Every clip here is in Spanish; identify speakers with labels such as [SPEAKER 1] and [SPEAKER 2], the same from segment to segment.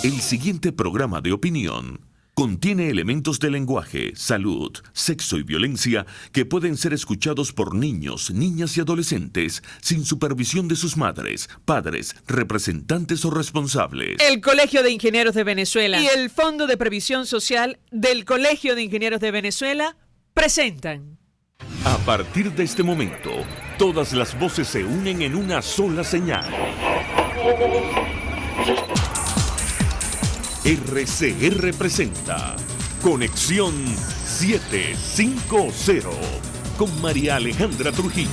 [SPEAKER 1] El siguiente programa de opinión contiene elementos de lenguaje, salud, sexo y violencia que pueden ser escuchados por niños, niñas y adolescentes sin supervisión de sus madres, padres, representantes o responsables.
[SPEAKER 2] El Colegio de Ingenieros de Venezuela y el Fondo de Previsión Social del Colegio de Ingenieros de Venezuela presentan.
[SPEAKER 1] A partir de este momento, todas las voces se unen en una sola señal. RCR presenta Conexión 750 con María Alejandra Trujillo.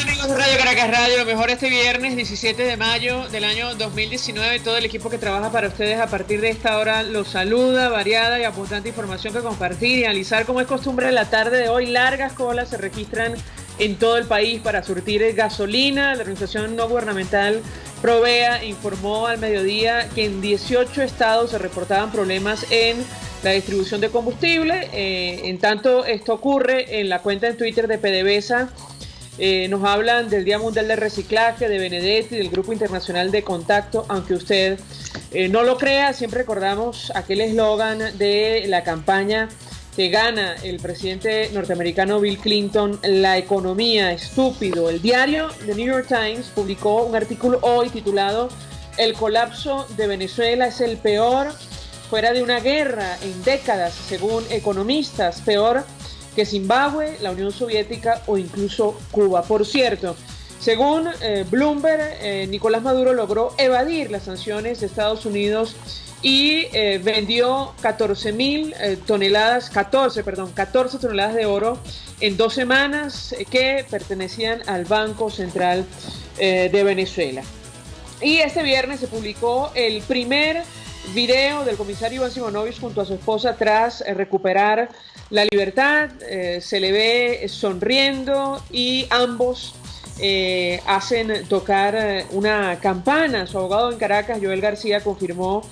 [SPEAKER 2] Amigos de Radio Caracas Radio, lo mejor este viernes 17 de mayo del año 2019. Todo el equipo que trabaja para ustedes a partir de esta hora los saluda. Variada y apuntante información que compartir y analizar, como es costumbre en la tarde de hoy. Largas colas se registran en todo el país para surtir gasolina. La organización no gubernamental Provea informó al mediodía que en 18 estados se reportaban problemas en la distribución de combustible. En tanto, esto ocurre en la cuenta en Twitter de PDVSA. Nos hablan del Día Mundial del Reciclaje, de Benedetti, del Grupo Internacional de Contacto. Aunque usted no lo crea, siempre recordamos aquel eslogan de la campaña que gana el presidente norteamericano Bill Clinton: la economía, estúpido. El diario The New York Times publicó un artículo hoy titulado "El colapso de Venezuela es el peor fuera de una guerra en décadas", según economistas, peor que Zimbabue, la Unión Soviética o incluso Cuba. Por cierto, según Bloomberg, Nicolás Maduro logró evadir las sanciones de Estados Unidos y vendió 14 toneladas de oro en 2 semanas que pertenecían al Banco Central de Venezuela. Y este viernes se publicó el primer video del comisario Iván Simonovic junto a su esposa tras recuperar la libertad. Se le ve sonriendo y ambos hacen tocar una campana. Su abogado en Caracas, Joel García, confirmó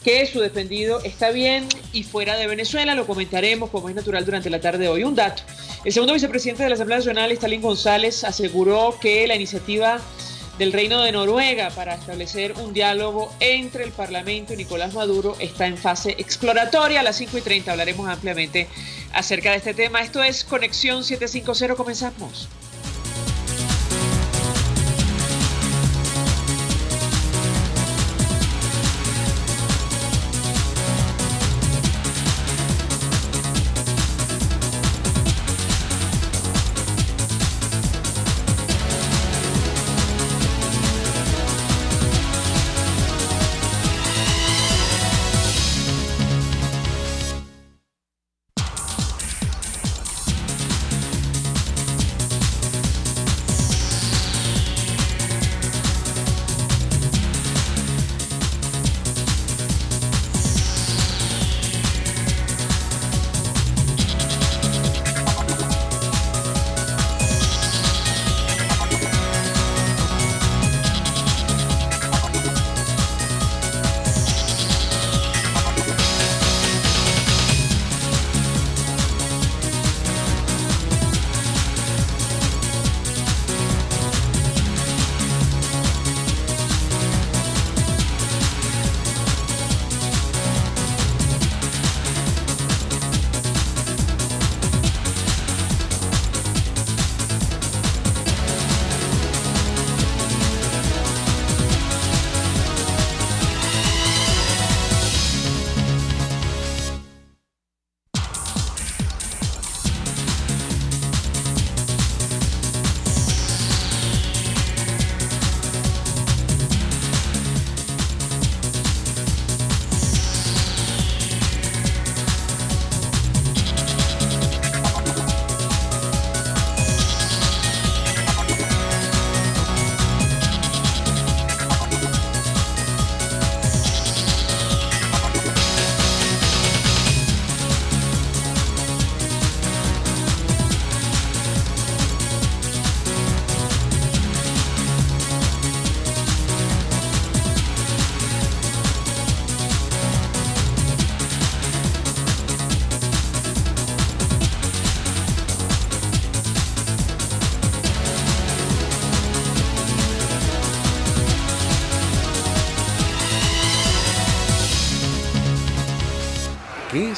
[SPEAKER 2] que su defendido está bien y fuera de Venezuela. Lo comentaremos, como es natural, durante la tarde de hoy. Un dato: el segundo vicepresidente de la Asamblea Nacional, Stalin González, aseguró que la iniciativa del Reino de Noruega para establecer un diálogo entre el Parlamento y Nicolás Maduro está en fase exploratoria. A las 5:30 hablaremos ampliamente acerca de este tema. Esto es Conexión 750, comenzamos.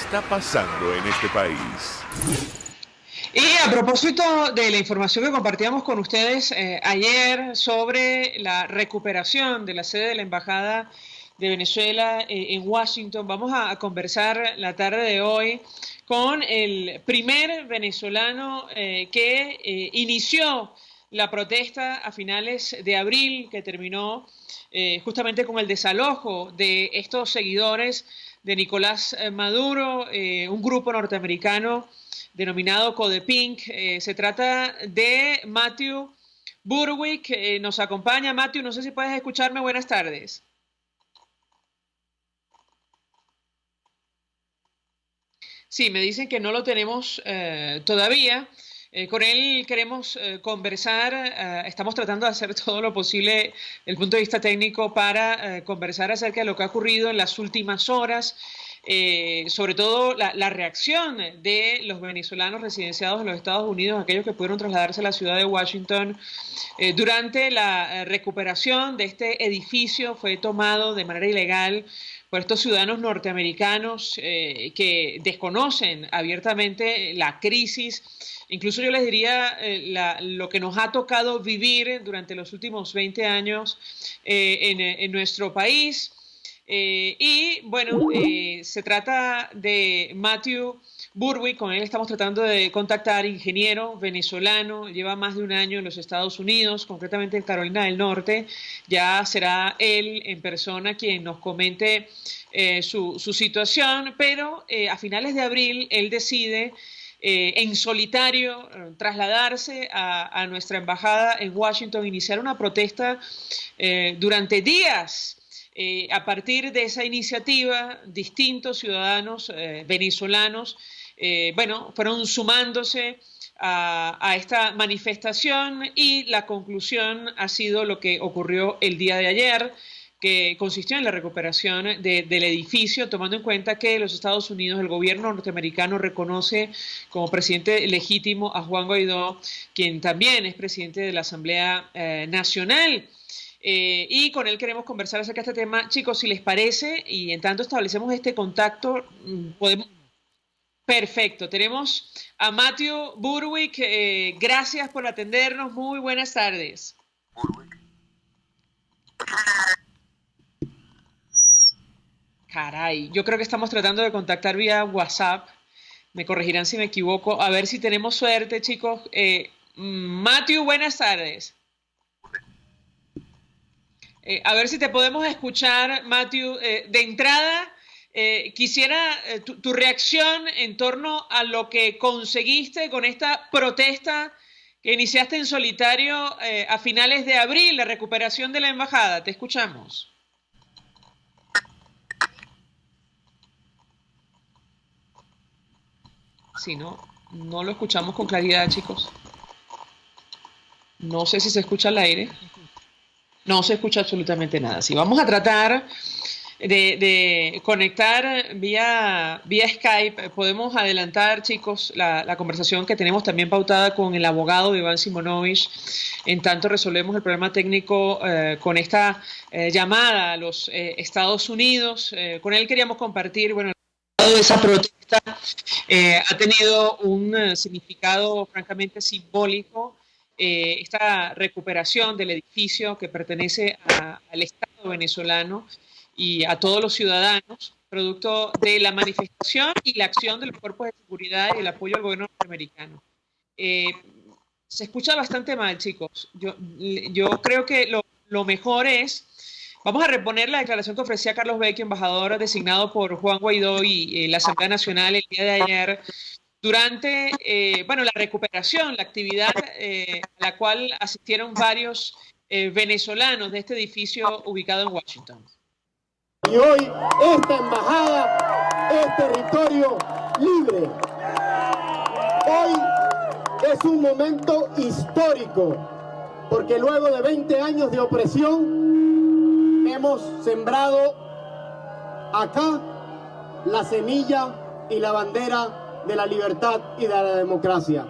[SPEAKER 1] está pasando en este país.
[SPEAKER 2] Y a propósito de la información que compartíamos con ustedes ayer sobre la recuperación de la sede de la Embajada de Venezuela en Washington, vamos a conversar la tarde de hoy con el primer venezolano que inició la protesta a finales de abril, que terminó justamente con el desalojo de estos seguidores de Nicolás Maduro, un grupo norteamericano denominado Codepink. Se trata de Matthew Burwick, nos acompaña. Matthew, no sé si puedes escucharme. Buenas tardes. Sí, me dicen que no lo tenemos todavía. Con él queremos conversar, estamos tratando de hacer todo lo posible desde el punto de vista técnico para conversar acerca de lo que ha ocurrido en las últimas horas, sobre todo la reacción de los venezolanos residenciados en los Estados Unidos, aquellos que pudieron trasladarse a la ciudad de Washington durante la recuperación de este edificio. Fue tomado de manera ilegal por estos ciudadanos norteamericanos que desconocen abiertamente la crisis. Incluso yo les diría lo que nos ha tocado vivir durante los últimos 20 años en nuestro país. Y bueno, se trata de Matthew Burwick, con él estamos tratando de contactar, ingeniero venezolano, lleva más de un año en los Estados Unidos, concretamente en Carolina del Norte. Ya será él en persona quien nos comente su situación, pero a finales de abril él decide en solitario trasladarse a nuestra embajada en Washington, iniciar una protesta durante días. A partir de esa iniciativa, distintos ciudadanos venezolanos fueron sumándose a esta manifestación, y la conclusión ha sido lo que ocurrió el día de ayer, que consistió en la recuperación del edificio, tomando en cuenta que los Estados Unidos, el gobierno norteamericano, reconoce como presidente legítimo a Juan Guaidó, quien también es presidente de la Asamblea Nacional. Y con él queremos conversar acerca de este tema. Chicos, si les parece, y en tanto establecemos este contacto, podemos... Perfecto, tenemos a Matthew Burwick. Gracias por atendernos, muy buenas tardes. Caray, yo creo que estamos tratando de contactar vía WhatsApp. Me corregirán si me equivoco. A ver si tenemos suerte, chicos. Matthew, buenas tardes. A ver si te podemos escuchar, Matthew. De entrada, quisiera tu reacción en torno a lo que conseguiste con esta protesta que iniciaste en solitario a finales de abril, la recuperación de la embajada. Te escuchamos. Sí, no lo escuchamos con claridad, chicos. No sé si se escucha al aire. No se escucha absolutamente nada. Sí, vamos a tratar de conectar vía Skype. Podemos adelantar, chicos, la conversación que tenemos también pautada con el abogado Iván Simonovich. En tanto resolvemos el problema técnico con esta llamada a los Estados Unidos. Con él queríamos compartir, bueno, esa protesta ha tenido un significado francamente simbólico. Esta recuperación del edificio que pertenece al Estado venezolano y a todos los ciudadanos, producto de la manifestación y la acción de los cuerpos de seguridad y el apoyo al gobierno norteamericano. Se escucha bastante mal, chicos. Yo creo que lo mejor es... Vamos a reponer la declaración que ofrecía Carlos Vecchio, embajador designado por Juan Guaidó y la Asamblea Nacional el día de ayer, durante la recuperación, la actividad a la cual asistieron varios venezolanos de este edificio ubicado en Washington.
[SPEAKER 3] Y hoy esta embajada es territorio libre. Hoy es un momento histórico, porque luego de 20 años de opresión, hemos sembrado acá la semilla y la bandera de la libertad y de la democracia.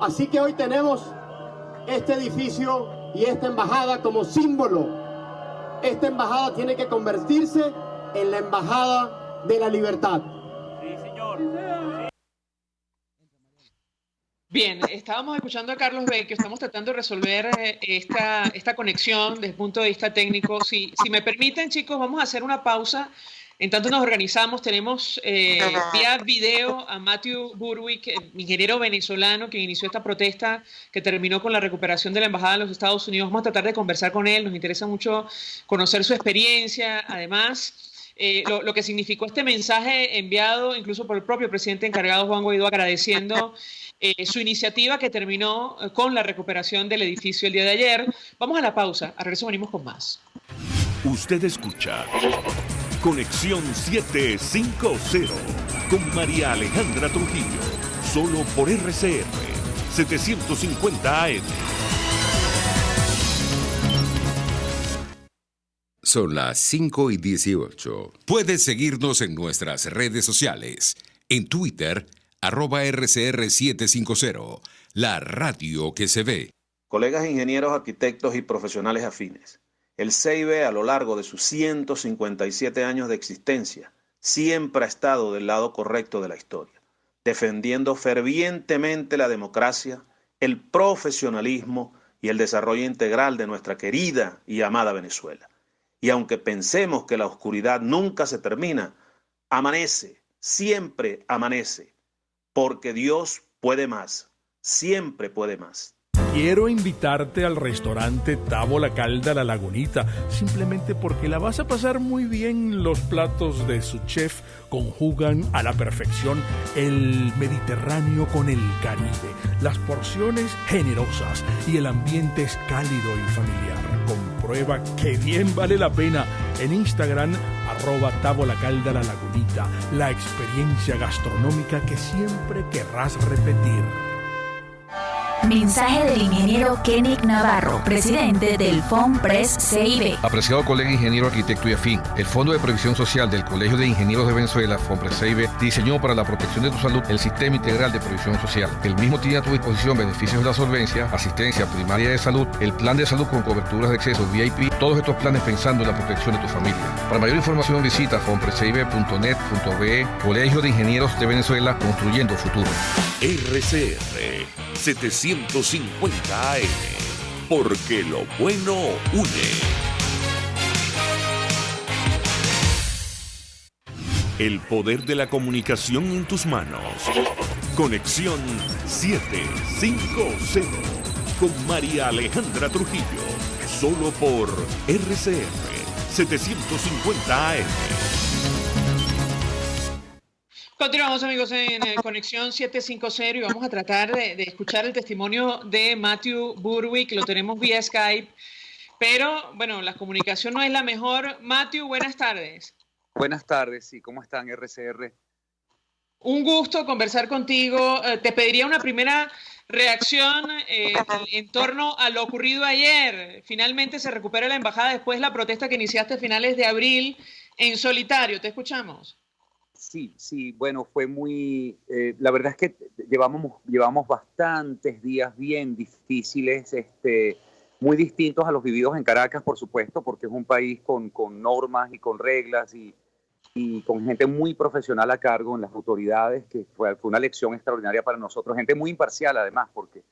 [SPEAKER 3] Así que hoy tenemos este edificio y esta embajada como símbolo. Esta embajada tiene que convertirse en la embajada de la libertad.
[SPEAKER 4] Sí, señor.
[SPEAKER 2] Bien, estábamos escuchando a Carlos Vecchio, estamos tratando de resolver esta conexión desde el punto de vista técnico. Si me permiten, chicos, vamos a hacer una pausa. En tanto nos organizamos, tenemos vía video a Matthew Burwick, ingeniero venezolano que inició esta protesta que terminó con la recuperación de la Embajada de los Estados Unidos. Vamos a tratar de conversar con él, nos interesa mucho conocer su experiencia, además lo que significó este mensaje enviado incluso por el propio presidente encargado Juan Guaidó agradeciendo su iniciativa que terminó con la recuperación del edificio el día de ayer. Vamos a la pausa, al regreso venimos con más.
[SPEAKER 1] Usted escucha Conexión 750 con María Alejandra Trujillo, solo por RCR 750 AM.
[SPEAKER 4] Son las 5:18. Puedes seguirnos en nuestras redes sociales. En Twitter, @RCR750, la radio que se ve.
[SPEAKER 5] Colegas ingenieros, arquitectos y profesionales afines, el CIB a lo largo de sus 157 años de existencia siempre ha estado del lado correcto de la historia, defendiendo fervientemente la democracia, el profesionalismo y el desarrollo integral de nuestra querida y amada Venezuela. Y aunque pensemos que la oscuridad nunca se termina, amanece, siempre amanece, porque Dios puede más, siempre puede más.
[SPEAKER 6] Quiero invitarte al restaurante Távola Calda La Lagunita, simplemente porque la vas a pasar muy bien. Los platos de su chef conjugan a la perfección el Mediterráneo con el Caribe, las porciones generosas y el ambiente es cálido y familiar. Comprueba que bien vale la pena en Instagram, @Távola Calda La Lagunita, la experiencia gastronómica que siempre querrás repetir.
[SPEAKER 7] Mensaje del ingeniero Kenneth Navarro, presidente del FONPRES CIB.
[SPEAKER 8] Apreciado colega ingeniero, arquitecto y afín, el Fondo de Previsión Social del Colegio de Ingenieros de Venezuela, FONPRES CIB, diseñó para la protección de tu salud el Sistema Integral de Previsión Social. El mismo tiene a tu disposición beneficios de la solvencia, asistencia primaria de salud, el plan de salud con coberturas de acceso VIP, todos estos planes pensando en la protección de tu familia. Para mayor información visita fonprescib.net.be, Colegio de Ingenieros de Venezuela, construyendo futuro.
[SPEAKER 1] RCR 750 AM, porque lo bueno une. El poder de la comunicación en tus manos. Conexión 750 con María Alejandra Trujillo, solo por RCR 750 AM.
[SPEAKER 2] Continuamos, amigos, en Conexión 750 y vamos a tratar de escuchar el testimonio de Matthew Burwick. Lo tenemos vía Skype, pero bueno, la comunicación no es la mejor. Matthew, buenas tardes.
[SPEAKER 9] Buenas tardes, sí, ¿cómo están, RCR?
[SPEAKER 2] Un gusto conversar contigo. Te pediría una primera reacción en torno a lo ocurrido ayer. Finalmente se recupera la embajada después de la protesta que iniciaste a finales de abril en solitario. Te escuchamos.
[SPEAKER 9] Sí, bueno, fue muy... la verdad es que llevamos bastantes días bien difíciles, muy distintos a los vividos en Caracas, por supuesto, porque es un país con normas y con reglas y con gente muy profesional a cargo en las autoridades, que fue una lección extraordinaria para nosotros, gente muy imparcial además, porque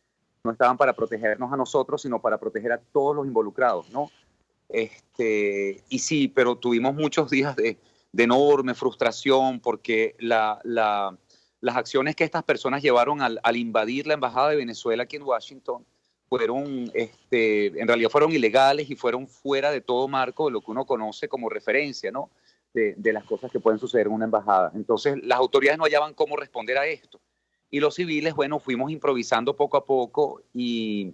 [SPEAKER 9] no estaban para protegernos a nosotros, sino para proteger a todos los involucrados, ¿no? Y sí, pero tuvimos muchos días de enorme frustración porque las acciones que estas personas llevaron al invadir la embajada de Venezuela aquí en Washington fueron, en realidad fueron ilegales y fueron fuera de todo marco de lo que uno conoce como referencia, ¿no? De las cosas que pueden suceder en una embajada. Entonces las autoridades no hallaban cómo responder a esto. Y los civiles, bueno, fuimos improvisando poco a poco y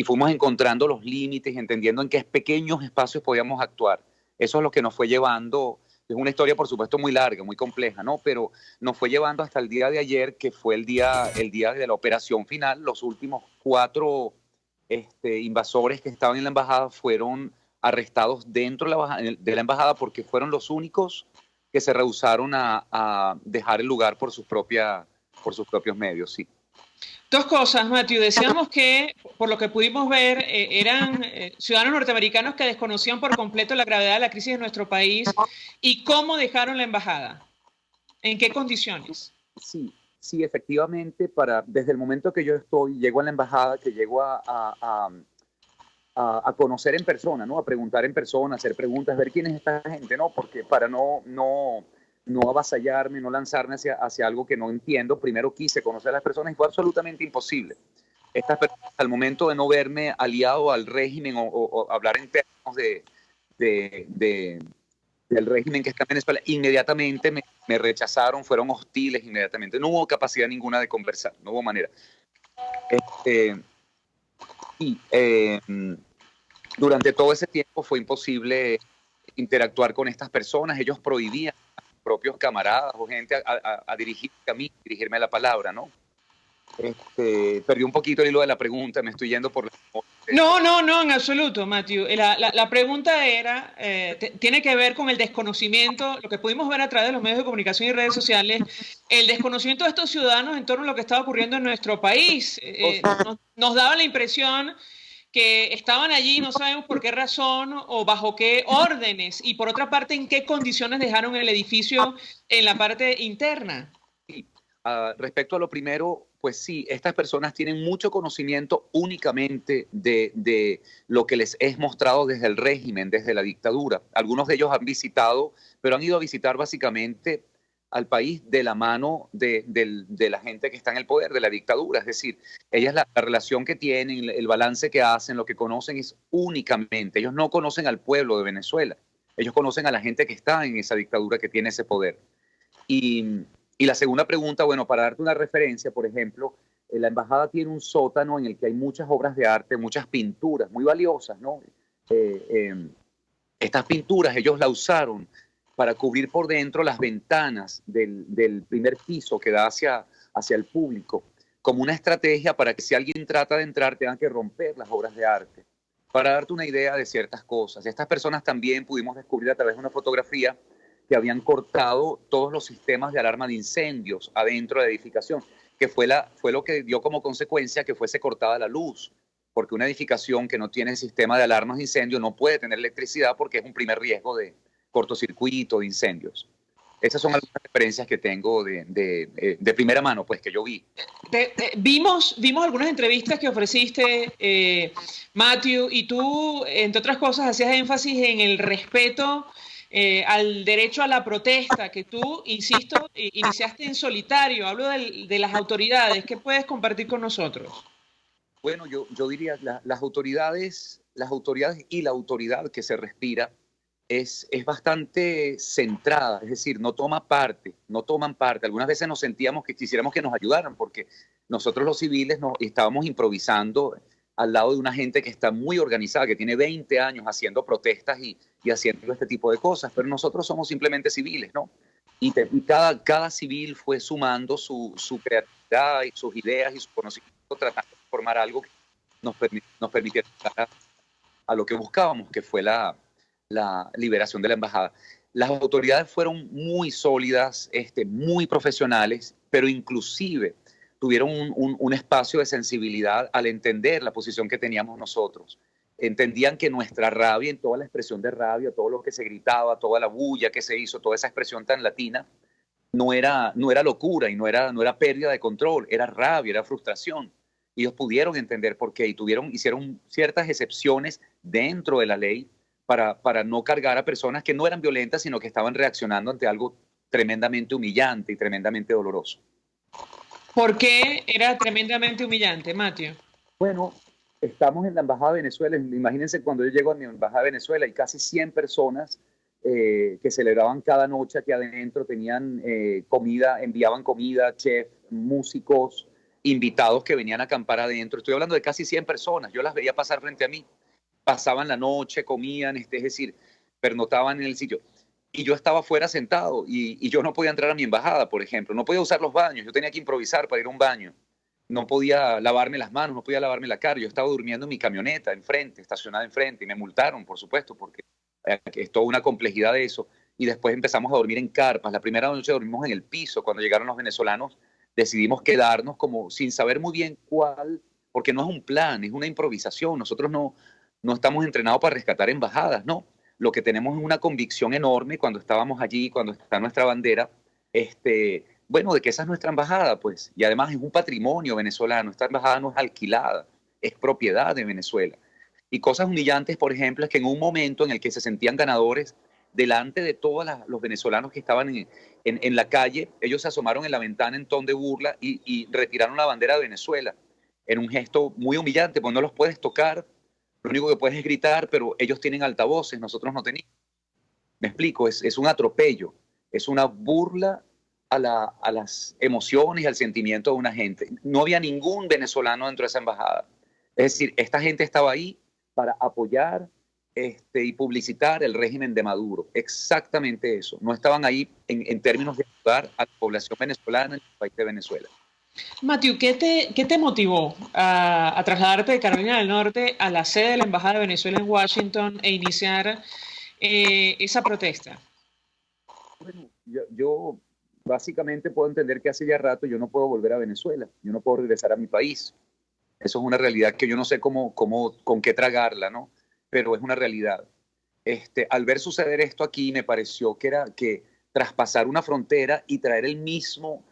[SPEAKER 9] fuimos encontrando los límites, entendiendo en qué pequeños espacios podíamos actuar. Eso es lo que nos fue llevando. Es una historia, por supuesto, muy larga, muy compleja, ¿no? Pero nos fue llevando hasta el día de ayer, que fue el día de la operación final. Los últimos 4 invasores que estaban en la embajada fueron arrestados dentro de la embajada porque fueron los únicos que se rehusaron a dejar el lugar por sus propios medios, sí.
[SPEAKER 2] Dos cosas, Matthew. Decíamos que, por lo que pudimos ver, eran ciudadanos norteamericanos que desconocían por completo la gravedad de la crisis de nuestro país. ¿Y cómo dejaron la embajada? ¿En qué condiciones?
[SPEAKER 9] Sí, sí, efectivamente, desde el momento que yo llego a la embajada, que llego a conocer en persona, ¿no? A preguntar en persona, hacer preguntas, ver quién es esta gente, ¿no? Porque para no avasallarme, no lanzarme hacia algo que no entiendo, primero quise conocer a las personas y fue absolutamente imposible. Estas personas, al momento de no verme aliado al régimen o hablar en términos del régimen que está en Venezuela, inmediatamente me rechazaron, fueron hostiles inmediatamente. No hubo capacidad ninguna de conversar, no hubo manera. Durante todo ese tiempo fue imposible interactuar con estas personas. Ellos prohibían a sus propios camaradas o gente a dirigirme la palabra, ¿no? Perdí un poquito el hilo de la pregunta, me estoy yendo por la...
[SPEAKER 2] No, en absoluto, Matthew. La pregunta era, tiene que ver con el desconocimiento, lo que pudimos ver a través de los medios de comunicación y redes sociales, el desconocimiento de estos ciudadanos en torno a lo que estaba ocurriendo en nuestro país. Nos daba la impresión que estaban allí, no sabemos por qué razón o bajo qué órdenes, y por otra parte, en qué condiciones dejaron el edificio en la parte interna.
[SPEAKER 9] Sí. Respecto a lo primero, pues sí, estas personas tienen mucho conocimiento únicamente de lo que les es mostrado desde el régimen, desde la dictadura. Algunos de ellos han visitado, pero han ido a visitar básicamente al país de la mano de la gente que está en el poder, de la dictadura. Es decir, ellas la relación que tienen, el balance que hacen, lo que conocen es únicamente. Ellos no conocen al pueblo de Venezuela. Ellos conocen a la gente que está en esa dictadura, que tiene ese poder. Y la segunda pregunta, bueno, para darte una referencia, por ejemplo, la embajada tiene un sótano en el que hay muchas obras de arte, muchas pinturas muy valiosas, ¿no? Estas pinturas ellos la usaron para cubrir por dentro las ventanas del primer piso que da hacia el público, como una estrategia para que si alguien trata de entrar tengan que romper las obras de arte, para darte una idea de ciertas cosas. Estas personas también pudimos descubrir a través de una fotografía que habían cortado todos los sistemas de alarma de incendios adentro de la edificación, que fue lo que dio como consecuencia que fuese cortada la luz, porque una edificación que no tiene sistema de alarmas de incendio no puede tener electricidad porque es un primer riesgo de cortocircuito, de incendios. Esas son algunas referencias que tengo de primera mano, pues, que yo vi.
[SPEAKER 2] Vimos algunas entrevistas que ofreciste, Matthew, y tú, entre otras cosas, hacías énfasis en el respeto al derecho a la protesta, que tú, insisto, iniciaste en solitario. Hablo de las autoridades. ¿Qué puedes compartir con nosotros?
[SPEAKER 9] Bueno, yo diría las autoridades y la autoridad que se respira es bastante centrada, es decir, no toman parte. Algunas veces nos sentíamos que quisiéramos que nos ayudaran, porque nosotros los civiles estábamos improvisando al lado de una gente que está muy organizada, que tiene 20 años haciendo protestas y haciendo este tipo de cosas, pero nosotros somos simplemente civiles, ¿no? Y cada civil fue sumando su creatividad y sus ideas y su conocimiento, tratando de formar algo que nos permitiera llegar a lo que buscábamos, que fue la liberación de la embajada. Las autoridades fueron muy sólidas, muy profesionales, pero inclusive tuvieron un espacio de sensibilidad al entender la posición que teníamos nosotros. Entendían que nuestra rabia, en toda la expresión de rabia, todo lo que se gritaba, toda la bulla que se hizo, toda esa expresión tan latina, no era locura y no era pérdida de control, era rabia, era frustración. Y ellos pudieron entender por qué y hicieron ciertas excepciones dentro de la ley para no cargar a personas que no eran violentas, sino que estaban reaccionando ante algo tremendamente humillante y tremendamente doloroso.
[SPEAKER 2] ¿Por qué era tremendamente humillante, Matthew?
[SPEAKER 9] Bueno, estamos en la Embajada de Venezuela. Imagínense cuando yo llego a mi Embajada de Venezuela, hay casi 100 personas que celebraban cada noche aquí adentro, tenían comida, enviaban comida, chef, músicos, invitados que venían a acampar adentro. Estoy hablando de casi 100 personas. Yo las veía pasar frente a mí. Pasaban la noche, comían, es decir, pernotaban en el sitio. Y yo estaba afuera sentado y yo no podía entrar a mi embajada, por ejemplo. No podía usar los baños. Yo tenía que improvisar para ir a un baño. No podía lavarme las manos, no podía lavarme la cara. Yo estaba durmiendo en mi camioneta enfrente, estacionada enfrente. Y me multaron, por supuesto, porque es toda una complejidad de eso. Y después empezamos a dormir en carpas. La primera noche dormimos en el piso. Cuando llegaron los venezolanos, decidimos quedarnos como sin saber muy bien cuál, porque no es un plan, es una improvisación. Nosotros no estamos entrenados para rescatar embajadas, no. Lo que tenemos es una convicción enorme cuando estábamos allí, cuando está nuestra bandera, bueno, de que esa es nuestra embajada, pues, y además es un patrimonio venezolano, esta embajada no es alquilada, es propiedad de Venezuela. Y cosas humillantes, por ejemplo, es que en un momento en el que se sentían ganadores, delante de todos los venezolanos que estaban en la calle, ellos se asomaron en la ventana en ton de burla y retiraron la bandera de Venezuela, en un gesto muy humillante, pues no los puedes tocar, lo único que puedes es gritar, pero ellos tienen altavoces, nosotros no tenemos. Me explico, es un atropello, es una burla a las emociones y al sentimiento de una gente. No había ningún venezolano dentro de esa embajada. Es decir, esta gente estaba ahí para apoyar y publicitar el régimen de Maduro. Exactamente eso. No estaban ahí en términos de ayudar a la población venezolana en el país de Venezuela.
[SPEAKER 2] Matthew, ¿qué te motivó a trasladarte de Carolina del Norte a la sede de la Embajada de Venezuela en Washington e iniciar esa protesta?
[SPEAKER 9] Bueno, yo básicamente puedo entender que hace ya rato yo no puedo volver a Venezuela, yo no puedo regresar a mi país. Eso es una realidad que yo no sé con qué tragarla, ¿no? Pero es una realidad. Al ver suceder esto aquí, me pareció que traspasar una frontera y traer el mismo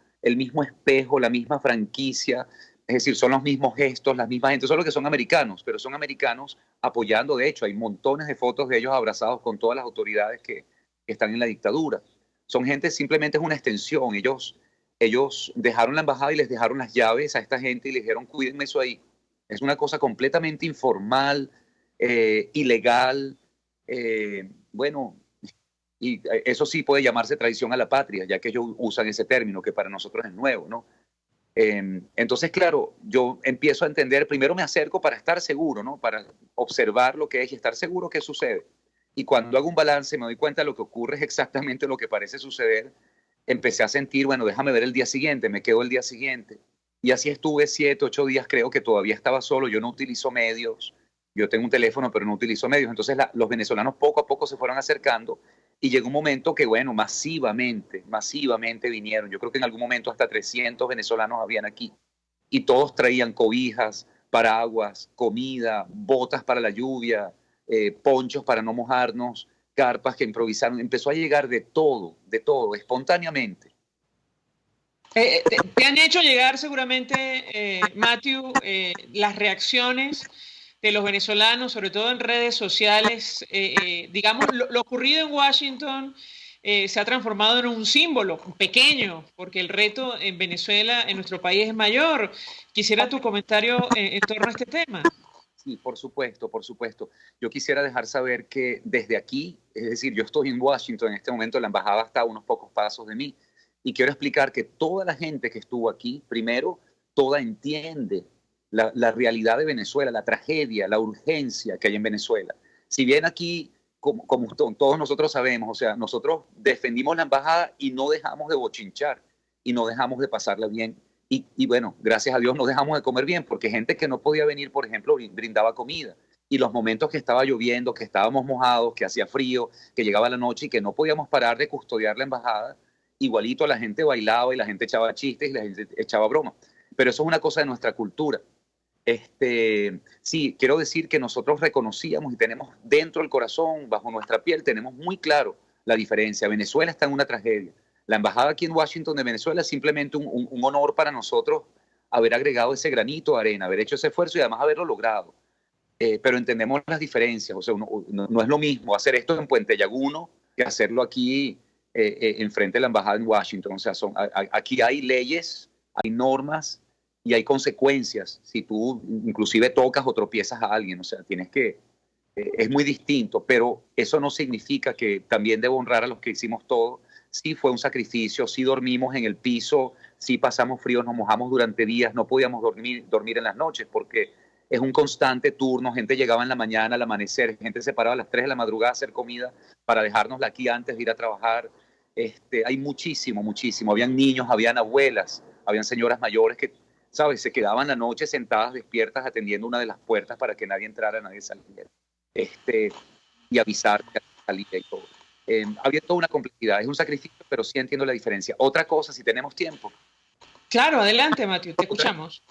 [SPEAKER 9] espejo, la misma franquicia, es decir, son los mismos gestos, las mismas gente, solo que son americanos, pero son americanos apoyando. De hecho, hay montones de fotos de ellos abrazados con todas las autoridades que están en la dictadura. Son gente, simplemente es una extensión. Ellos dejaron la embajada y les dejaron las llaves a esta gente y les dijeron, cuídenme eso ahí. Es una cosa completamente informal, ilegal, bueno, y eso sí puede llamarse traición a la patria, ya que ellos usan ese término que para nosotros es nuevo, ¿no? Entonces, claro, yo empiezo a entender, primero me acerco para estar seguro, ¿no? Para observar lo que es y estar seguro qué sucede. Y cuando hago un balance me doy cuenta de lo que ocurre es exactamente lo que parece suceder. Empecé a sentir, bueno, déjame ver el día siguiente, me quedo el día siguiente. Y así estuve 7, 8 días, creo que todavía estaba solo, yo no utilizo medios, yo tengo un teléfono pero no utilizo medios. Entonces los venezolanos poco a poco se fueron acercando y llegó un momento que, bueno, masivamente vinieron. Yo creo que en algún momento hasta 300 venezolanos habían aquí y todos traían cobijas, paraguas, comida, botas para la lluvia, ponchos para no mojarnos, carpas que improvisaron. Empezó a llegar de todo, espontáneamente.
[SPEAKER 2] Te han hecho llegar seguramente, Matthew, las reacciones de los venezolanos, sobre todo en redes sociales. Digamos, lo ocurrido en Washington se ha transformado en un símbolo pequeño, porque el reto en Venezuela, en nuestro país, es mayor. Quisiera tu comentario en torno a este tema.
[SPEAKER 9] Sí, por supuesto, por supuesto. Yo quisiera dejar saber que desde aquí, es decir, yo estoy en Washington en este momento, la embajada está a unos pocos pasos de mí, y quiero explicar que toda la gente que estuvo aquí, primero, toda entiende la realidad de Venezuela, la tragedia, la urgencia que hay en Venezuela. Si bien aquí, como todos nosotros sabemos, o sea, nosotros defendimos la embajada y no dejamos de bochinchar, y no dejamos de pasarla bien. Y bueno, gracias a Dios no dejamos de comer bien, porque gente que no podía venir, por ejemplo, brindaba comida. Y los momentos que estaba lloviendo, que estábamos mojados, que hacía frío, que llegaba la noche y que no podíamos parar de custodiar la embajada, igualito la gente bailaba y la gente echaba chistes y la gente echaba broma. Pero eso es una cosa de nuestra cultura. Sí, quiero decir que nosotros reconocíamos y tenemos dentro del corazón, bajo nuestra piel, tenemos muy claro la diferencia. Venezuela está en una tragedia. La embajada aquí en Washington de Venezuela es simplemente un honor para nosotros haber agregado ese granito de arena, haber hecho ese esfuerzo y además haberlo logrado. Pero entendemos las diferencias. O sea, no es lo mismo hacer esto en Puente Llaguno que hacerlo aquí enfrente de la embajada en Washington. O sea, aquí hay leyes, hay normas y hay consecuencias si tú inclusive tocas o tropiezas a alguien. O sea, tienes que... es muy distinto, pero eso no significa que también debo honrar a los que hicimos todo. Sí fue un sacrificio, sí dormimos en el piso, sí pasamos frío, nos mojamos durante días, no podíamos dormir en las noches porque es un constante turno. Gente llegaba en la mañana al amanecer, gente se paraba a las 3 de la madrugada a hacer comida para dejárnosla aquí antes de ir a trabajar. Hay muchísimo. Habían niños, habían abuelas, habían señoras mayores que, ¿sabes?, se quedaban la noche sentadas despiertas atendiendo una de las puertas para que nadie entrara, nadie saliera. Y avisar que salía y todo. Había toda una complejidad, es un sacrificio, pero sí entiendo la diferencia. Otra cosa, si tenemos tiempo.
[SPEAKER 2] Claro, adelante, Matthew, te escuchamos.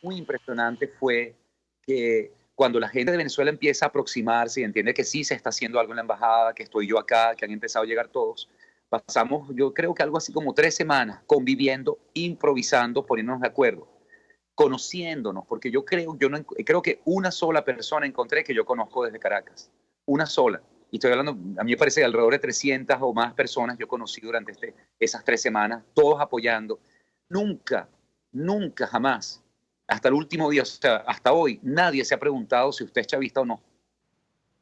[SPEAKER 9] Muy impresionante fue que cuando la gente de Venezuela empieza a aproximarse y entiende que sí se está haciendo algo en la embajada, que estoy yo acá, que han empezado a llegar todos, Pasamos, yo creo que algo así como 3 semanas conviviendo, improvisando, poniéndonos de acuerdo, conociéndonos, porque yo creo que una sola persona encontré que yo conozco desde Caracas, una sola. Y estoy hablando, a mí me parece que alrededor de 300 o más personas yo conocí durante esas 3 semanas, todos apoyando. Nunca, jamás, hasta el último día, o sea, hasta hoy, nadie se ha preguntado si usted es chavista o no,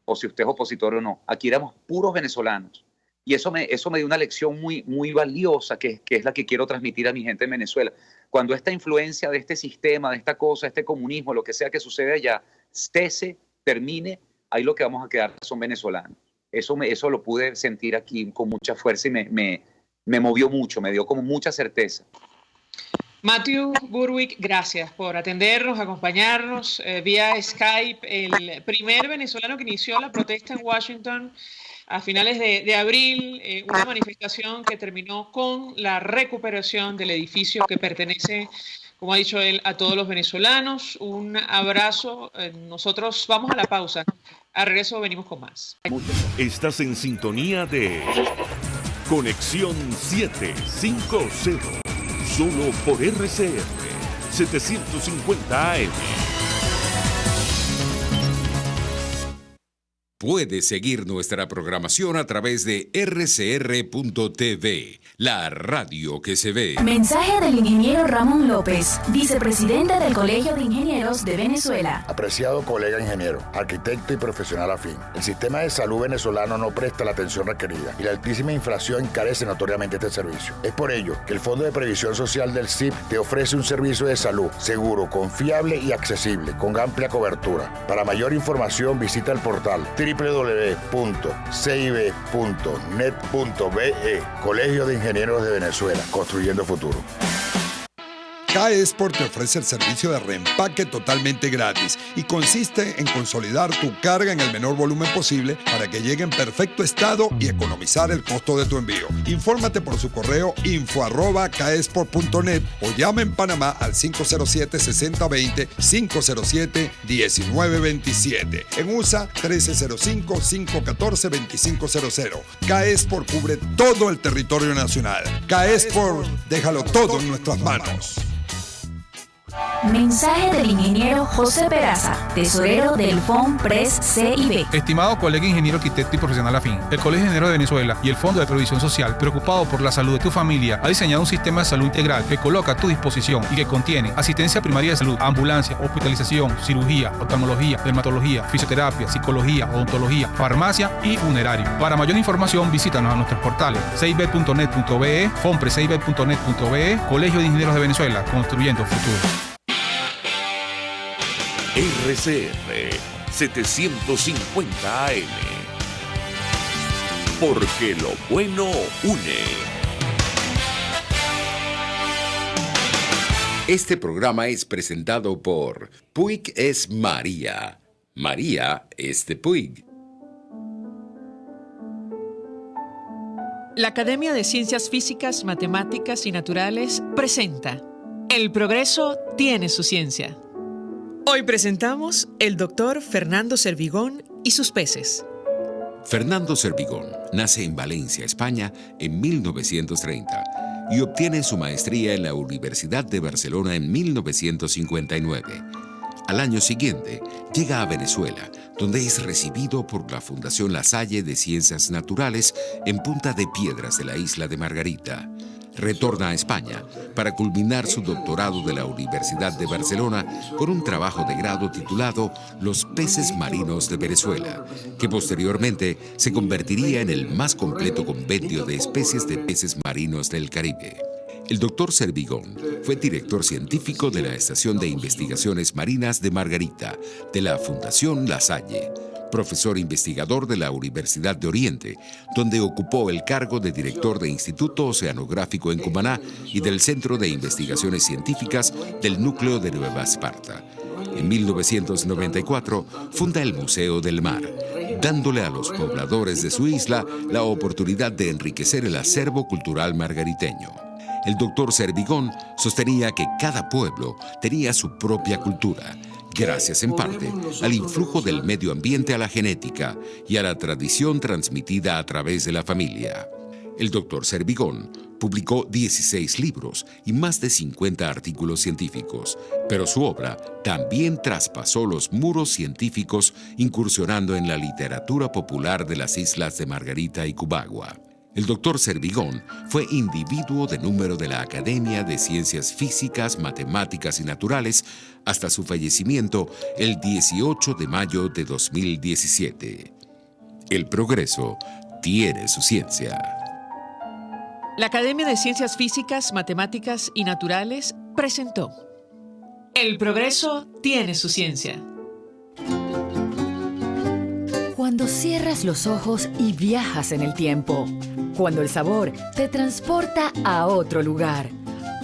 [SPEAKER 9] o si usted es opositor o no. Aquí éramos puros venezolanos. Y eso me dio una lección muy, muy valiosa, que es la que quiero transmitir a mi gente en Venezuela. Cuando esta influencia de este sistema, de esta cosa, este comunismo, lo que sea que sucede allá, cese, termine, ahí lo que vamos a quedar son venezolanos. Eso lo pude sentir aquí con mucha fuerza y me movió mucho, me dio como mucha certeza.
[SPEAKER 2] Matthew Burwick, gracias por atendernos, acompañarnos vía Skype. El primer venezolano que inició la protesta en Washington a finales de abril, una manifestación que terminó con la recuperación del edificio que pertenece, como ha dicho él, a todos los venezolanos. Un abrazo. Nosotros vamos a la pausa. A regreso venimos con más.
[SPEAKER 1] Estás en sintonía de Conexión 750, solo por RCR 750 AM.
[SPEAKER 4] Puedes seguir nuestra programación a través de rcr.tv, la radio que se ve.
[SPEAKER 7] Mensaje del ingeniero Ramón López, vicepresidente del Colegio de Ingenieros de Venezuela.
[SPEAKER 10] Apreciado colega ingeniero, arquitecto y profesional afín, el sistema de salud venezolano no presta la atención requerida y la altísima inflación encarece notoriamente este servicio. Es por ello que el Fondo de Previsión Social del CIP te ofrece un servicio de salud seguro, confiable y accesible, con amplia cobertura. Para mayor información visita el portal www.cib.net.be, Colegio de Ingenieros de Venezuela, construyendo futuro.
[SPEAKER 11] K-Export te ofrece el servicio de reempaque totalmente gratis y consiste en consolidar tu carga en el menor volumen posible para que llegue en perfecto estado y economizar el costo de tu envío. Infórmate por su correo info@kexport.net o llama en Panamá al 507-6020, 507-1927. En USA, 1305-514-2500. K-Export cubre todo el territorio nacional. K-Export, déjalo todo en nuestras manos.
[SPEAKER 7] Mensaje del ingeniero José Peraza, tesorero del FOMPRES CIB.
[SPEAKER 12] Estimado colega ingeniero, arquitecto y profesional afín, el Colegio de Ingenieros de Venezuela y el Fondo de Previsión Social, preocupado por la salud de tu familia, ha diseñado un sistema de salud integral que coloca a tu disposición y que contiene asistencia primaria de salud, ambulancia, hospitalización, cirugía, oftalmología, dermatología, fisioterapia, psicología, odontología, farmacia y funerario. Para mayor información, visítanos a nuestros portales cib.net.be, fomprescib.net.be, Colegio de Ingenieros de Venezuela, construyendo futuro.
[SPEAKER 1] RCR 750 AM. Porque lo bueno une.
[SPEAKER 4] Este programa es presentado por Puig es María. María es de Puig.
[SPEAKER 2] La Academia de Ciencias Físicas, Matemáticas y Naturales presenta El progreso tiene su ciencia. Hoy presentamos el doctor Fernando Servigón y sus peces.
[SPEAKER 4] Fernando Servigón nace en Valencia, España, en 1930 y obtiene su maestría en la Universidad de Barcelona en 1959. Al año siguiente, llega a Venezuela, donde es recibido por la Fundación La Salle de Ciencias Naturales en Punta de Piedras de la isla de Margarita. Retorna a España para culminar su doctorado de la Universidad de Barcelona con un trabajo de grado titulado Los peces marinos de Venezuela, que posteriormente se convertiría en el más completo compendio de especies de peces marinos del Caribe. El doctor Servigón fue director científico de la Estación de Investigaciones Marinas de Margarita, de la Fundación La Salle, profesor investigador de la Universidad de Oriente, donde ocupó el cargo de director de Instituto Oceanográfico en Cumaná y del Centro de Investigaciones Científicas del Núcleo de Nueva Esparta. En 1994 funda el Museo del Mar, dándole a los pobladores de su isla la oportunidad de enriquecer el acervo cultural margariteño. El doctor Servigón sostenía que cada pueblo tenía su propia cultura, gracias en parte al influjo del medio ambiente a la genética y a la tradición transmitida a través de la familia. El doctor Servigón publicó 16 libros y más de 50 artículos científicos, pero su obra también traspasó los muros científicos incursionando en la literatura popular de las islas de Margarita y Cubagua. El doctor Servigón fue individuo de número de la Academia de Ciencias Físicas, Matemáticas y Naturales hasta su fallecimiento el 18 de mayo de 2017. El progreso tiene su ciencia.
[SPEAKER 2] La Academia de Ciencias Físicas, Matemáticas y Naturales presentó El progreso tiene su ciencia.
[SPEAKER 13] Cuando cierras los ojos y viajas en el tiempo. Cuando el sabor te transporta a otro lugar.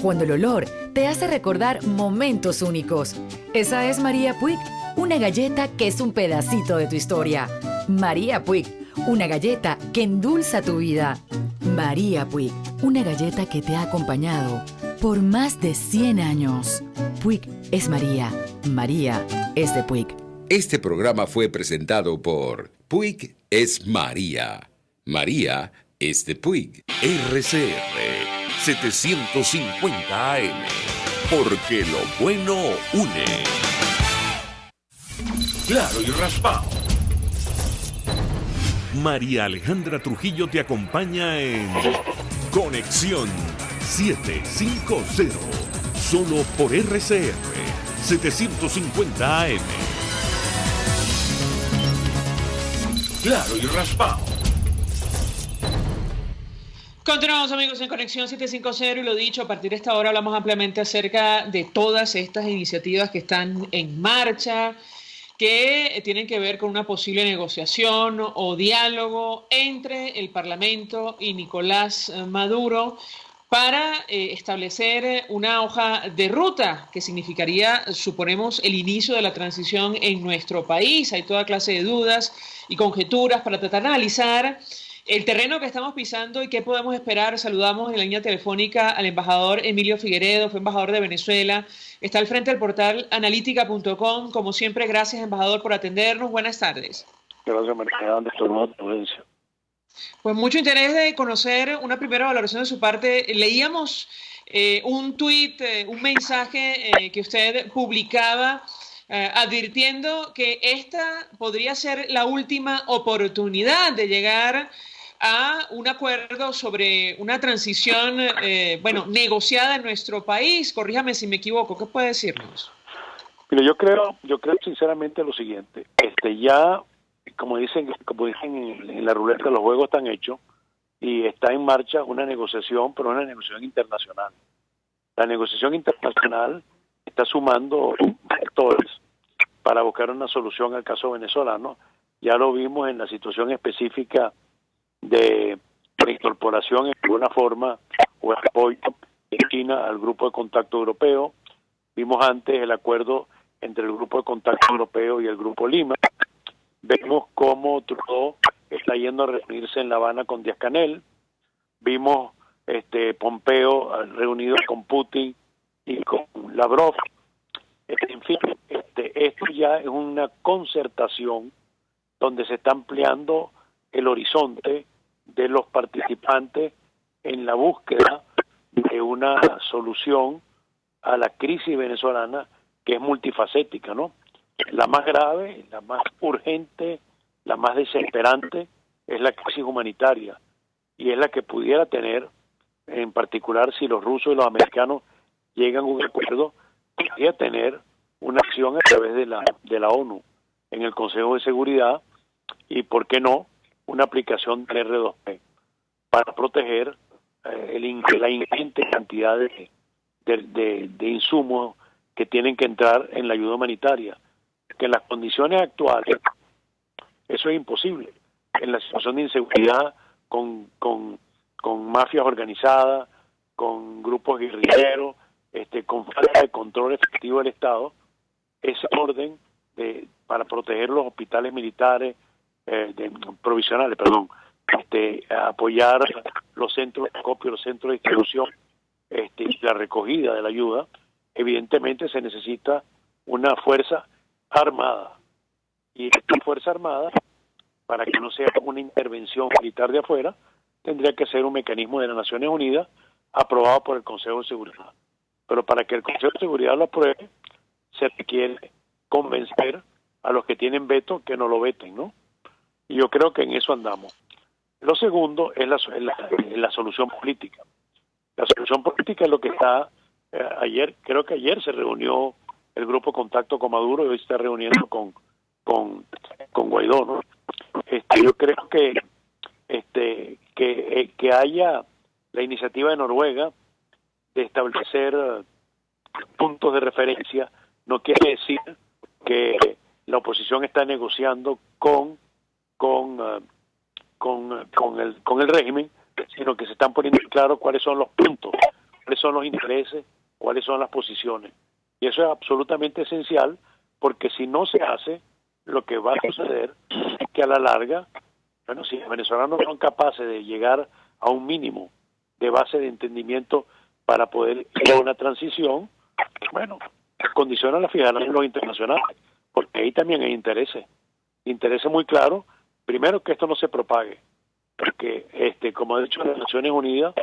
[SPEAKER 13] Cuando el olor te hace recordar momentos únicos. Esa es María Puig, una galleta que es un pedacito de tu historia. María Puig, una galleta que endulza tu vida. María Puig, una galleta que te ha acompañado por más de 100 años. Puig es María. María es de Puig.
[SPEAKER 4] Este programa fue presentado por Puig es María. María es de Puig.
[SPEAKER 1] RCR 750 AM, porque lo bueno une. Claro y raspado. María Alejandra Trujillo te acompaña en Conexión 750, solo por RCR 750 AM. Claro y raspado.
[SPEAKER 2] Continuamos, amigos, en Conexión 750 y lo dicho, a partir de esta hora hablamos ampliamente acerca de todas estas iniciativas que están en marcha, que tienen que ver con una posible negociación o diálogo entre el Parlamento y Nicolás Maduro para establecer una hoja de ruta que significaría, suponemos, el inicio de la transición en nuestro país. Hay toda clase de dudas y conjeturas para tratar de analizar el terreno que estamos pisando y qué podemos esperar. Saludamos en la línea telefónica al embajador Emilio Figueredo, fue embajador de Venezuela. Está al frente del portal analítica.com. Como siempre, gracias, embajador, por atendernos. Buenas tardes.
[SPEAKER 14] Gracias, María, de tu audiencia.
[SPEAKER 2] Pues mucho interés de conocer una primera valoración de su parte. Leíamos un tuit, un mensaje que usted publicaba advirtiendo que esta podría ser la última oportunidad de llegar a un acuerdo sobre una transición, negociada en nuestro país. Corríjame si me equivoco. ¿Qué puede decirnos?
[SPEAKER 14] Mira, yo creo sinceramente lo siguiente. Ya, como dicen en la ruleta, los juegos están hechos y está en marcha una negociación, pero una negociación internacional. La negociación internacional está sumando actores para buscar una solución al caso venezolano. Ya lo vimos en la situación específica de incorporación en alguna forma o apoyo de China al Grupo de Contacto Europeo. Vimos antes el acuerdo entre el Grupo de Contacto Europeo y el Grupo Lima. Vemos cómo Trudeau está yendo a reunirse en La Habana con Díaz-Canel. Vimos Pompeo reunido con Putin y con Lavrov. En fin, esto ya es una concertación donde se está ampliando el horizonte de los participantes en la búsqueda de una solución a la crisis venezolana, que es multifacética, ¿no? La más grave, la más urgente, la más desesperante es la crisis humanitaria, y es la que pudiera tener, en particular si los rusos y los americanos llegan a un acuerdo, podría tener una acción a través de la ONU en el Consejo de Seguridad, y por qué no una aplicación del R2P para proteger la ingente cantidad de insumos que tienen que entrar en la ayuda humanitaria, que en las condiciones actuales eso es imposible. En la situación de inseguridad, con mafias organizadas, con grupos guerrilleros, con falta de control efectivo del Estado, ese orden para proteger los hospitales militares provisionales, apoyar los centros de acopio, los centros de distribución, y la recogida de la ayuda, evidentemente se necesita una fuerza armada. Y esta fuerza armada, para que no sea una intervención militar de afuera, tendría que ser un mecanismo de las Naciones Unidas aprobado por el Consejo de Seguridad. Pero para que el Consejo de Seguridad lo apruebe, se requiere convencer a los que tienen veto que no lo veten, ¿no? Y yo creo que en eso andamos. Lo segundo es la solución política. La solución política es lo que está ayer, creo que ayer se reunió el grupo Contacto con Maduro y hoy se está reuniendo con Guaidó, ¿no? Yo creo que haya la iniciativa de Noruega de establecer puntos de referencia no quiere decir que la oposición está negociando con el régimen, sino que se están poniendo claro cuáles son los puntos, cuáles son los intereses, cuáles son las posiciones. Y eso es absolutamente esencial, porque si no se hace, lo que va a suceder es que a la larga, bueno, si los venezolanos son capaces de llegar a un mínimo de base de entendimiento para poder ir a una transición, bueno, las condiciones las fijarán los internacionales, porque ahí también hay intereses muy claros. Primero, que esto no se propague, porque como ha dicho las Naciones Unidas,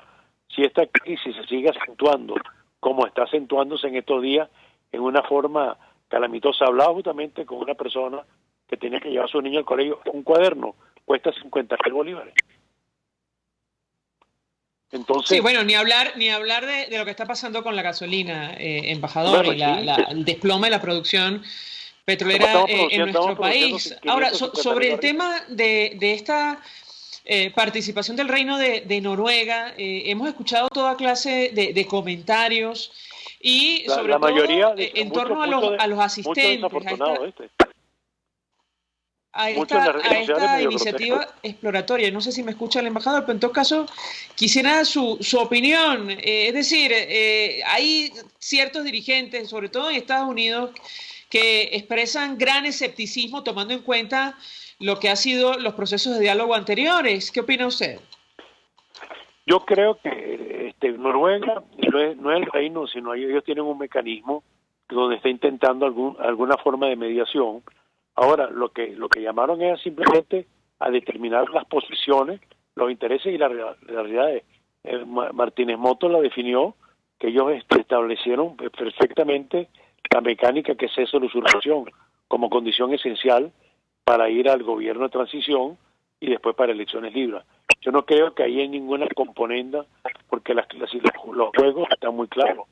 [SPEAKER 14] si esta crisis se sigue acentuando como está acentuándose en estos días en una forma calamitosa. Hablaba justamente con una persona que tenía que llevar a su niño al colegio. Un cuaderno cuesta 50.000 bolívares. Entonces,
[SPEAKER 2] sí, bueno, ni hablar de lo que está pasando con la gasolina, embajador, bueno, y el desplome de la producción petrolera en nuestro país. Ahora, sobre el tema de esta participación del Reino de Noruega, hemos escuchado toda clase de comentarios y sobre
[SPEAKER 14] la mayoría
[SPEAKER 2] todo en torno a los asistentes a esta iniciativa exploratoria. No sé si me escucha el embajador, pero en todo caso quisiera su opinión. Es decir, hay ciertos dirigentes, sobre todo en Estados Unidos, que expresan gran escepticismo tomando en cuenta lo que han sido los procesos de diálogo anteriores. ¿Qué opina usted?
[SPEAKER 14] Yo creo que Noruega no es el reino, sino ellos tienen un mecanismo donde está intentando alguna forma de mediación. Ahora, lo que llamaron es simplemente a determinar las posiciones, los intereses y la realidad. Martínez Moto la definió, que ellos establecieron perfectamente la mecánica que es cese de usurpación como condición esencial para ir al gobierno de transición y después para elecciones libres. Yo no creo que ahí hay ninguna componenda, porque los juegos están muy claros.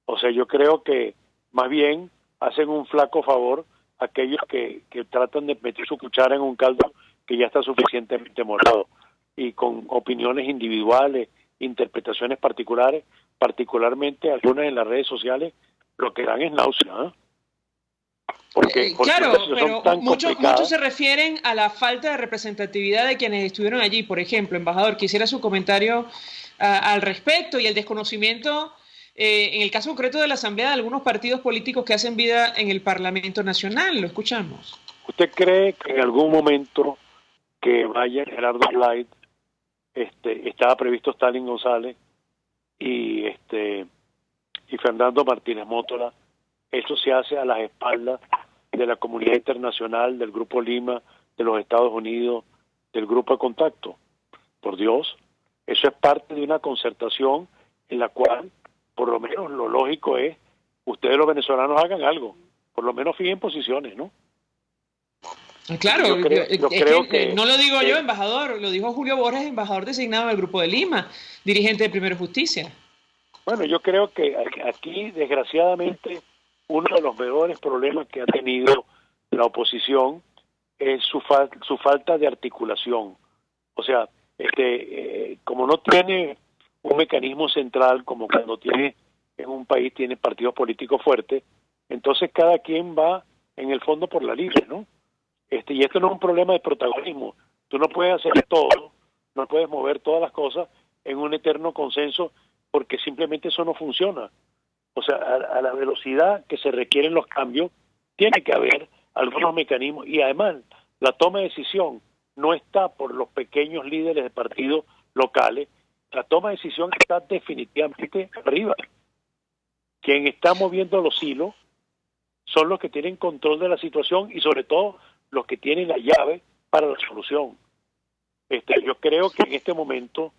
[SPEAKER 14] O sea, yo creo que más bien hacen un flaco favor a aquellos que tratan de meter su cuchara en un caldo que ya está suficientemente morado, y con opiniones individuales, interpretaciones particulares, particularmente algunas en las redes sociales, lo que dan es náusea, ¿eh? Porque
[SPEAKER 2] claro, pero muchos se refieren a la falta de representatividad de quienes estuvieron allí. Por ejemplo, embajador, quisiera su comentario al respecto, y el desconocimiento, en el caso concreto de la Asamblea, de algunos partidos políticos que hacen vida en el Parlamento Nacional. Lo escuchamos.
[SPEAKER 14] ¿Usted cree que en algún momento que vaya Gerardo Light, estaba previsto Stalin González y Fernando Martínez Mótola? Eso se hace a las espaldas de la comunidad internacional, del Grupo Lima, de los Estados Unidos, del Grupo de Contacto. Por Dios, eso es parte de una concertación en la cual, por lo menos lo lógico es, ustedes los venezolanos hagan algo, por lo menos fijen posiciones, ¿no?
[SPEAKER 2] Claro, yo creo que no lo digo yo, embajador, lo dijo Julio Borges, embajador designado del Grupo de Lima, dirigente de Primero Justicia.
[SPEAKER 14] Bueno, yo creo que aquí, desgraciadamente, uno de los peores problemas que ha tenido la oposición es su falta de articulación. O sea, como no tiene un mecanismo central, como cuando tiene en un país tiene partidos políticos fuertes, entonces cada quien va en el fondo por la libre, ¿no? Y esto no es un problema de protagonismo. Tú no puedes hacer todo, no puedes mover todas las cosas en un eterno consenso, porque simplemente eso no funciona. O sea, a la velocidad que se requieren los cambios, tiene que haber algunos mecanismos, y además la toma de decisión no está por los pequeños líderes de partidos locales, la toma de decisión está definitivamente arriba. Quien está moviendo los hilos son los que tienen control de la situación y sobre todo los que tienen la llave para la solución. Yo creo que en este momento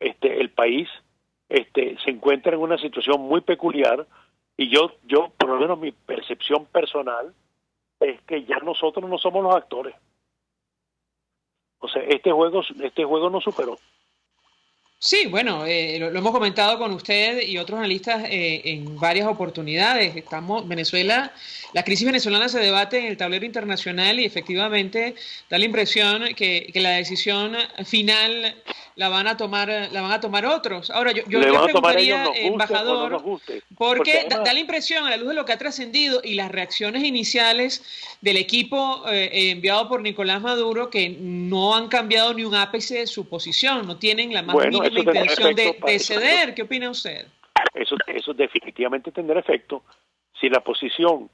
[SPEAKER 14] el país se encuentra en una situación muy peculiar y yo por lo menos mi percepción personal es que ya nosotros no somos los actores. O sea, este juego nos superó.
[SPEAKER 2] Sí, bueno, lo hemos comentado con usted y otros analistas en varias oportunidades. Venezuela, la crisis venezolana se debate en el tablero internacional y efectivamente da la impresión que la decisión final la van a tomar otros. Ahora, yo le preguntaría, embajador, porque además da la impresión, a la luz de lo que ha trascendido y las reacciones iniciales del equipo enviado por Nicolás Maduro, que no han cambiado ni un ápice de su posición, no tienen la más mínima intención de ceder. ¿Qué opina usted?
[SPEAKER 14] Eso definitivamente tendrá efecto si la posición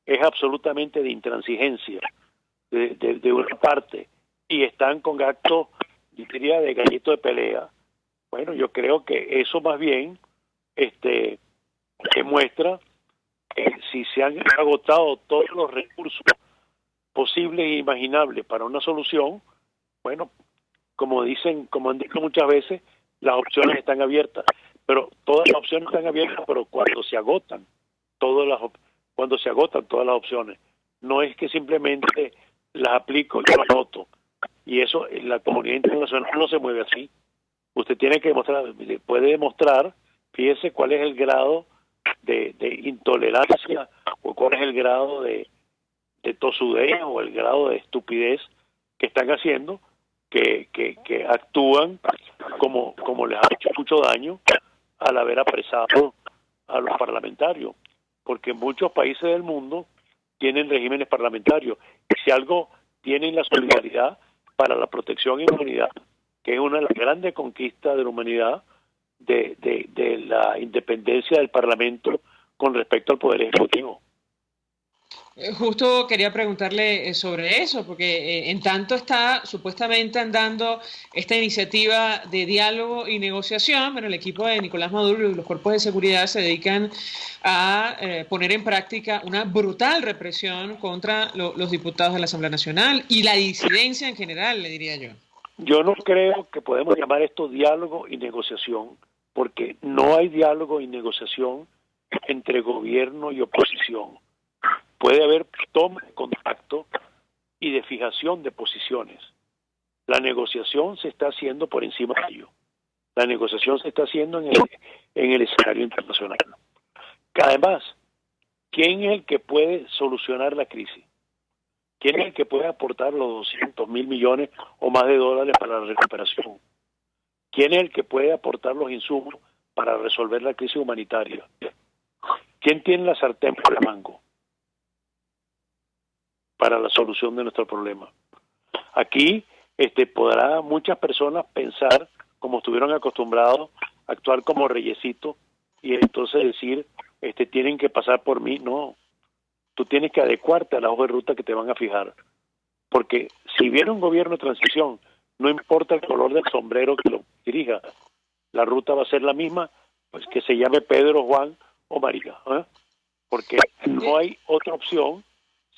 [SPEAKER 14] es absolutamente de intransigencia de una parte y están con actos, yo diría, de gallito de pelea. Bueno, yo creo que eso más bien demuestra que si se han agotado todos los recursos posibles e imaginables para una solución, bueno, como han dicho muchas veces, las opciones están abiertas, pero todas las opciones están abiertas, pero cuando se agotan todas las opciones, no es que simplemente las aplico y las anoto, y eso la comunidad internacional no se mueve así. Usted tiene que puede demostrar, fíjese cuál es el grado de intolerancia o cuál es el grado de tosudez o el grado de estupidez que están haciendo, que actúan como les ha hecho mucho daño al haber apresado a los parlamentarios, porque muchos países del mundo tienen regímenes parlamentarios, y si algo tienen la solidaridad para la protección y la humanidad, que es una de las grandes conquistas de la humanidad, de la independencia del Parlamento con respecto al Poder Ejecutivo.
[SPEAKER 2] Justo quería preguntarle sobre eso, porque en tanto está supuestamente andando esta iniciativa de diálogo y negociación, bueno, el equipo de Nicolás Maduro y los cuerpos de seguridad se dedican a poner en práctica una brutal represión contra los diputados de la Asamblea Nacional y la disidencia en general, le diría yo.
[SPEAKER 14] Yo no creo que podemos llamar esto diálogo y negociación, porque no hay diálogo y negociación entre gobierno y oposición. Puede haber toma de contacto y de fijación de posiciones. La negociación se está haciendo por encima de ello. La negociación se está haciendo en el escenario internacional. Además, ¿quién es el que puede solucionar la crisis? ¿Quién es el que puede aportar los 200.000 millones o más de dólares para la recuperación? ¿Quién es el que puede aportar los insumos para resolver la crisis humanitaria? ¿Quién tiene la sartén por el mango para la solución de nuestro problema? Aquí podrá muchas personas pensar, como estuvieron acostumbrados, a actuar como reyesito y entonces decir, tienen que pasar por mí. No, tú tienes que adecuarte a la hoja de ruta que te van a fijar, porque si viene un gobierno de transición, no importa el color del sombrero que lo dirija, la ruta va a ser la misma, pues que se llame Pedro, Juan o María, porque no hay otra opción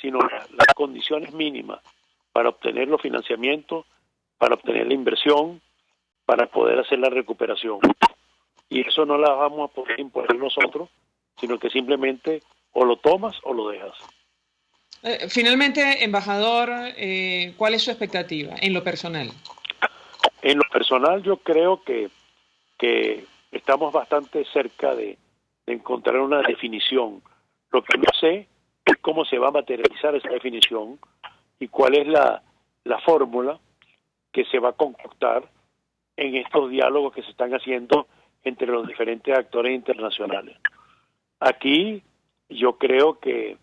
[SPEAKER 14] sino las condiciones mínimas para obtener los financiamientos, para obtener la inversión, para poder hacer la recuperación. Y eso no la vamos a poder imponer nosotros, sino que simplemente o lo tomas o lo dejas.
[SPEAKER 2] Finalmente, embajador, ¿cuál es su expectativa en lo personal?
[SPEAKER 14] En lo personal, yo creo que estamos bastante cerca de encontrar una definición. Lo que no sé es cómo se va a materializar esa definición y cuál es la fórmula que se va a concoctar en estos diálogos que se están haciendo entre los diferentes actores internacionales. Aquí yo creo que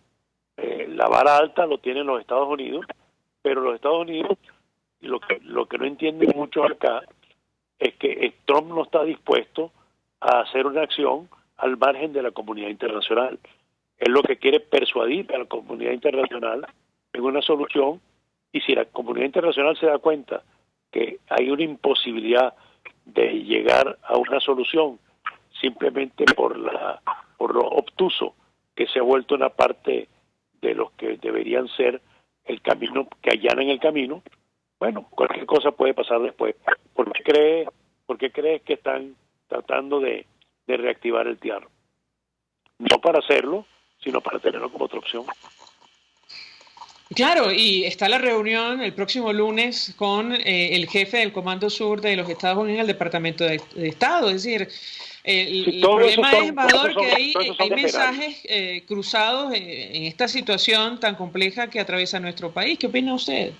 [SPEAKER 14] la vara alta lo tienen los Estados Unidos, pero los Estados Unidos lo que no entienden mucho acá es que Trump no está dispuesto a hacer una acción al margen de la comunidad internacional. Él lo que quiere es persuadir a la comunidad internacional en una solución, y si la comunidad internacional se da cuenta que hay una imposibilidad de llegar a una solución simplemente por lo obtuso que se ha vuelto una parte de los que deberían ser el camino, que allanan el camino, bueno, cualquier cosa puede pasar después. ¿Por qué crees que están tratando de reactivar el TIAR? No para hacerlo, sino para tenerlo como otra opción.
[SPEAKER 2] Claro, y está la reunión el próximo lunes con el jefe del Comando Sur de los Estados Unidos en el Departamento de Estado. Es decir, el problema es, embajador, que hay mensajes cruzados en esta situación tan compleja que atraviesa nuestro país. ¿Qué opina usted?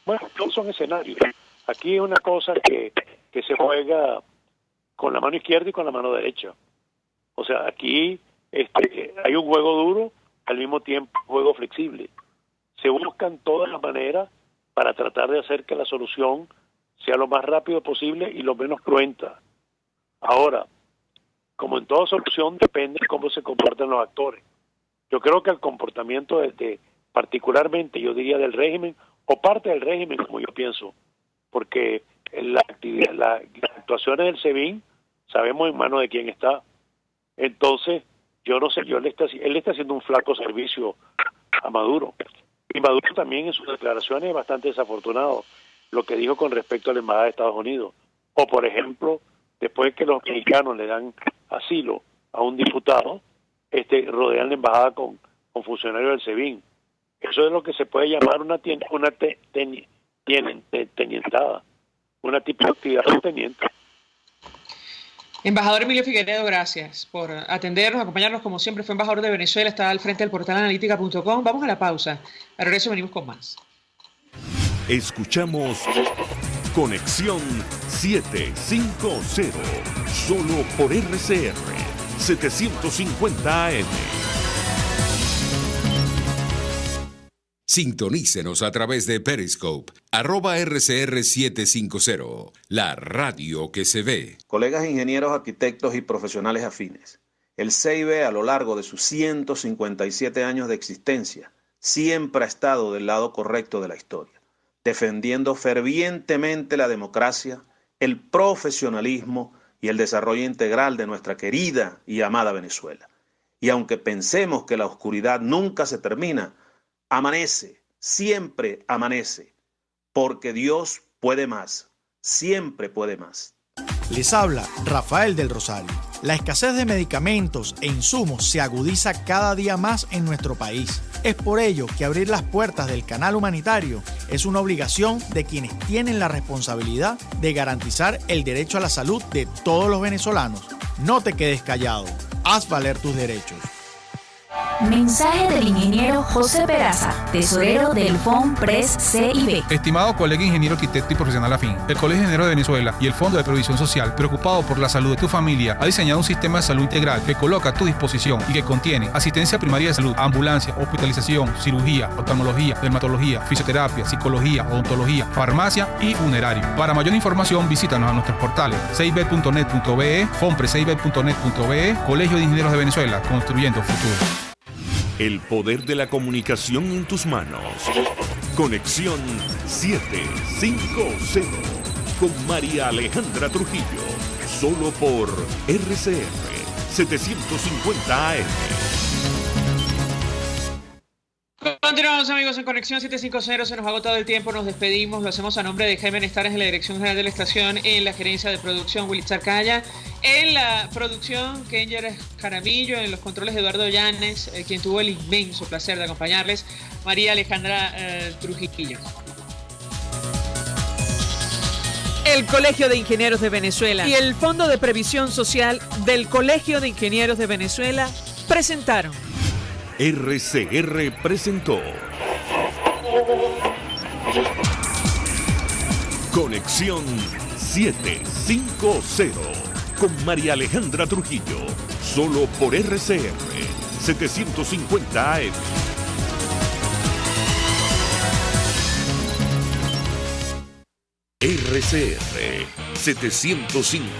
[SPEAKER 14] Bueno, todos son escenarios. Aquí es una cosa que se juega con la mano izquierda y con la mano derecha. O sea, aquí hay un juego duro, al mismo tiempo un juego flexible. Se buscan todas las maneras para tratar de hacer que la solución sea lo más rápido posible y lo menos cruenta. Ahora, como en toda solución, depende de cómo se comportan los actores. Yo creo que el comportamiento particularmente, yo diría, del régimen, o parte del régimen, como yo pienso, porque las actuaciones del SEBIN sabemos en manos de quién está. Entonces, yo no sé, él le está haciendo un flaco servicio a Maduro. Y Maduro también en sus declaraciones es bastante desafortunado, lo que dijo con respecto a la Embajada de Estados Unidos. O, por ejemplo, después que los mexicanos le dan asilo a un diputado, rodean la embajada con funcionarios del SEBIN. Eso es lo que se puede llamar una tenientada, una tipo de actividad teniente.
[SPEAKER 2] Embajador Emilio Figueredo, gracias por atendernos, acompañarnos como siempre. Fue embajador de Venezuela, está al frente del portal analítica.com. Vamos a la pausa. Al regreso venimos con más.
[SPEAKER 1] Escuchamos Conexión 750, solo por RCR 750 AM.
[SPEAKER 4] Sintonícenos a través de Periscope, @RCR750, la radio que se ve.
[SPEAKER 5] Colegas ingenieros, arquitectos y profesionales afines, el CIB a lo largo de sus 157 años de existencia siempre ha estado del lado correcto de la historia, defendiendo fervientemente la democracia, el profesionalismo y el desarrollo integral de nuestra querida y amada Venezuela. Y aunque pensemos que la oscuridad nunca se termina, amanece, siempre amanece, porque Dios puede más, siempre puede más.
[SPEAKER 15] Les habla Rafael del Rosario. La escasez de medicamentos e insumos se agudiza cada día más en nuestro país. Es por ello que abrir las puertas del canal humanitario es una obligación de quienes tienen la responsabilidad de garantizar el derecho a la salud de todos los venezolanos. No te quedes callado, haz valer tus derechos.
[SPEAKER 7] Mensaje del ingeniero José Peraza, tesorero del FONPRES CIB.
[SPEAKER 12] Estimado colega ingeniero, arquitecto y profesional afín, el Colegio de Ingenieros de Venezuela y el Fondo de Previsión Social, preocupado por la salud de tu familia, ha diseñado un sistema de salud integral que coloca a tu disposición y que contiene asistencia primaria de salud, ambulancia, hospitalización, cirugía, oftalmología, dermatología, fisioterapia, psicología, odontología, farmacia y funerario. Para mayor información, visítanos a nuestros portales cib.net.be, fonprescib.net.be, Colegio de Ingenieros de Venezuela, construyendo futuro.
[SPEAKER 1] El poder de la comunicación en tus manos. Conexión 750 con María Alejandra Trujillo. Solo por RCR 750 AM.
[SPEAKER 2] Continuamos, amigos, en Conexión 750. Se nos ha agotado el tiempo, nos despedimos. Lo hacemos a nombre de Jaime Nestares en la Dirección General de la Estación, en la Gerencia de Producción Willy Charcaya, en la producción Kenger Jaramillo, en los controles Eduardo Llanes, quien tuvo el inmenso placer de acompañarles, María Alejandra Trujillo. El Colegio de Ingenieros de Venezuela y el Fondo de Previsión Social del Colegio de Ingenieros de Venezuela presentaron.
[SPEAKER 1] RCR presentó Conexión 750 con María Alejandra Trujillo, solo por RCR 750 AM. RCR 750